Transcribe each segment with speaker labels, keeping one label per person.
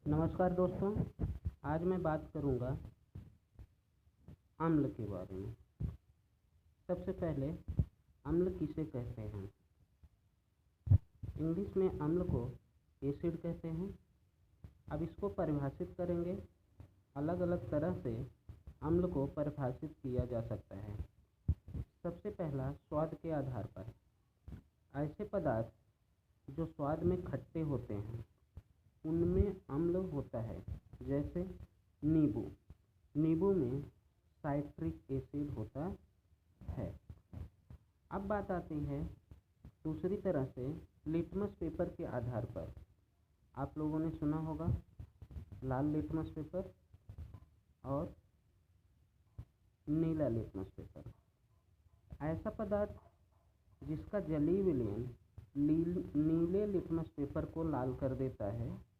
Speaker 1: नमस्कार दोस्तों। आज मैं बात करूंगा अम्ल के बारे में। सबसे पहले अम्ल किसे कहते हैं? इंग्लिश में अम्ल को एसिड कहते हैं। अब इसको परिभाषित करेंगे। अलग अलग तरह से अम्ल को परिभाषित किया जा सकता है। सबसे पहला, स्वाद के आधार पर। ऐसे पदार्थ जो स्वाद में खट्टे होते हैं उनमें अम्ल होता है, जैसे नींबू। नींबू में साइट्रिक एसिड होता है। अब बात आती है दूसरी तरह से लिटमस पेपर के आधार पर। आप लोगों ने सुना होगा लाल लिटमस पेपर और नीला लिटमस पेपर। ऐसा पदार्थ जिसका जलीय विलयन नीले लिटमस पेपर को लाल कर देता है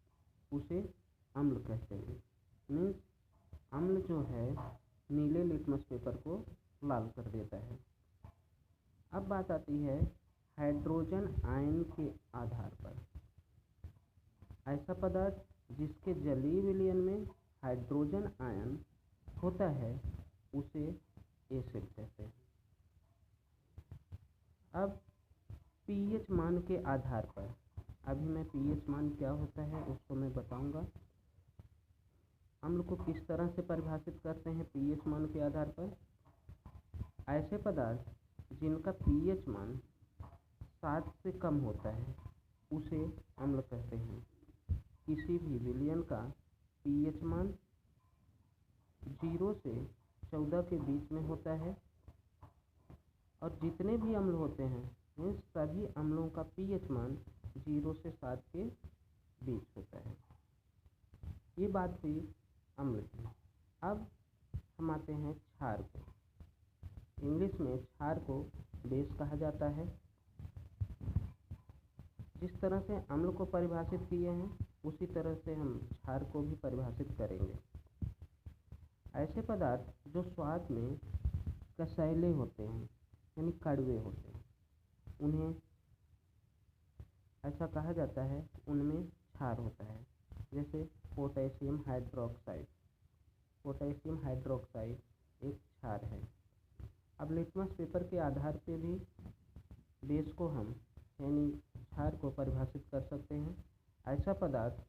Speaker 1: उसे अम्ल कहते हैं। मीन्स अम्ल जो है नीले लिटमस पेपर को लाल कर देता है। अब बात आती है हाइड्रोजन आयन के आधार पर। ऐसा पदार्थ जिसके जलीय विलयन में हाइड्रोजन आयन होता है उसे एसिड कहते हैं। अब पीएच मान के आधार पर, अभी मैं पीएच मान क्या होता है उसको मैं बताऊंगा। अम्ल को किस तरह से परिभाषित करते हैं पीएच मान के आधार पर। ऐसे पदार्थ जिनका पीएच मान 7 से कम होता है उसे अम्ल कहते हैं। किसी भी विलयन का पीएच मान 0 से 14 के बीच में होता है और जितने भी अम्ल होते हैं इन सभी अम्लों का पीएच मान 0 से 7 के बीच होता है। ये बात हुई अम्ल की। अब हम आते हैं क्षार को। इंग्लिश में क्षार को बेस कहा जाता है। जिस तरह से अम्ल को परिभाषित किए हैं उसी तरह से हम क्षार को भी परिभाषित करेंगे। ऐसे पदार्थ जो स्वाद में कसैले होते हैं यानी कड़वे होते हैं उन्हें ऐसा कहा जाता है, उनमें क्षार होता है। जैसे पोटेशियम हाइड्रोक्साइड। पोटेशियम हाइड्रोक्साइड एक क्षार है। अब लिटमस पेपर के आधार पे भी बेस को हम यानी क्षार को परिभाषित कर सकते हैं। ऐसा पदार्थ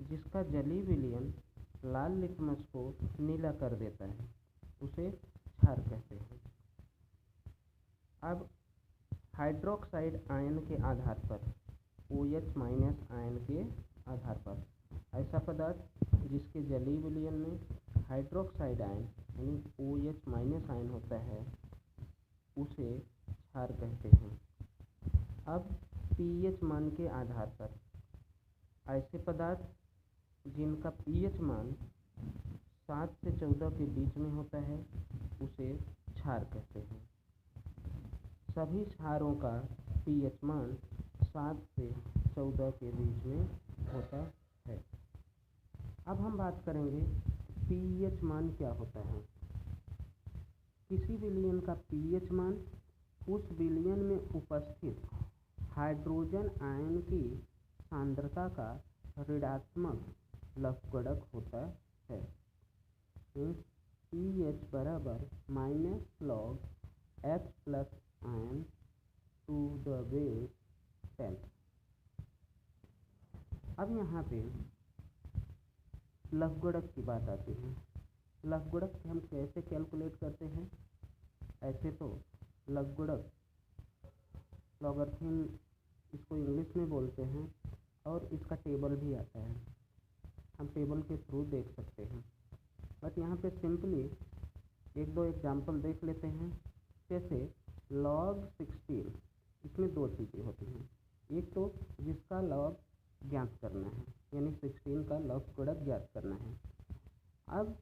Speaker 1: जिसका जलीय विलयन लाल लिटमस को नीला कर देता है उसे क्षार कहते हैं। अब हाइड्रोक्साइड आयन के आधार पर, OH- आयन के आधार पर, ऐसा पदार्थ जिसके जलीय विलयन में हाइड्रोक्साइड आयन यानी OH- आयन होता है उसे क्षार कहते हैं। अब पीएच मान के आधार पर, ऐसे पदार्थ जिनका पीएच मान 7 से 14 के बीच में होता है उसे क्षार कहते हैं। सभी क्षारों का पीएच मान 7 से 14 के बीच में होता है। अब हम बात करेंगे पीएच मान क्या होता है। किसी विलयन का पीएच मान उस विलयन में उपस्थित हाइड्रोजन आयन की सांद्रता का ऋणात्मक लघुगणक होता है। pH बराबर -log H plus ion to the base 10। अब यहाँ पे लघुगणक की बात आती है। लघुगणक हम कैसे कैलकुलेट करते हैं? ऐसे तो लघुगणक लॉगरिथम इसको इंग्लिश में बोलते हैं और इसका टेबल भी आता है। हम टेबल के थ्रू देख सकते हैं। बट यहाँ पे सिंपली एक दो एग्जाम्पल देख लेते हैं। जैसे log 16, इसमें दो चीज़ें होती हैं। एक तो जिसका लॉग ज्ञात करना है यानी 16 का लघुगणक ज्ञात करना है। अब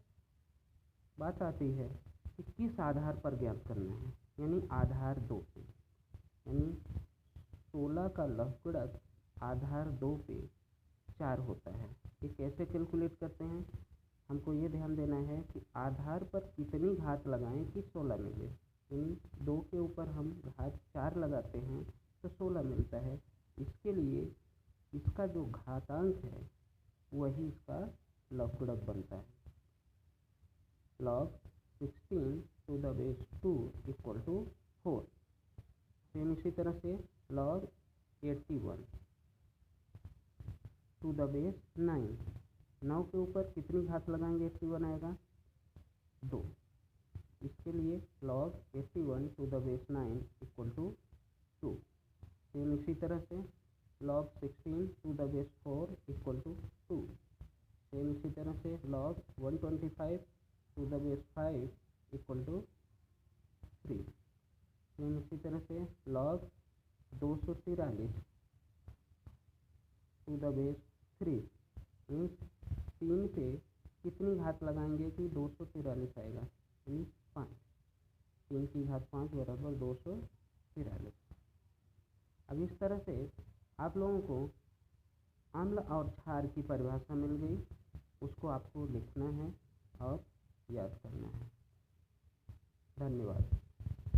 Speaker 1: बात आती है कि किस आधार पर ज्ञात करना है, यानी आधार 2 पे, यानी 16 का लघुगणक आधार 2 पे 4 होता है। ये कैसे कैलकुलेट करते हैं? हमको ये ध्यान देना है कि आधार पर कितनी घात लगाएं कि 16 मिले। यानी 2 के ऊपर हम घात 4 लगाते हैं तो 16 मिलता है। इसके लिए इसका जो घातांक है वही इसका लघुगणक बनता है। log 16 to the base 2 equal to 4। Same इसी तरह से log 81 टू द बेस 9। 9 के ऊपर कितनी घात लगाएंगे 81 आएगा 2। इसके लिए log 81 to the base 9 equal to 2। Same इसी तरह से log 16 to the base 4 equal to 2। Same इसी तरह से log 125 to the base 5 equal to 3। Same इसी तरह से log 243 to the base 3 means 3 पे कितनी घात लगाएंगे कि 243 आएगा, यानी 5। 3 की घात 5 बराबर 243। अब इस तरह से आप लोगों को अम्ल और क्षार की परिभाषा मिल गई, उसको आपको लिखना है और याद करना है। धन्यवाद।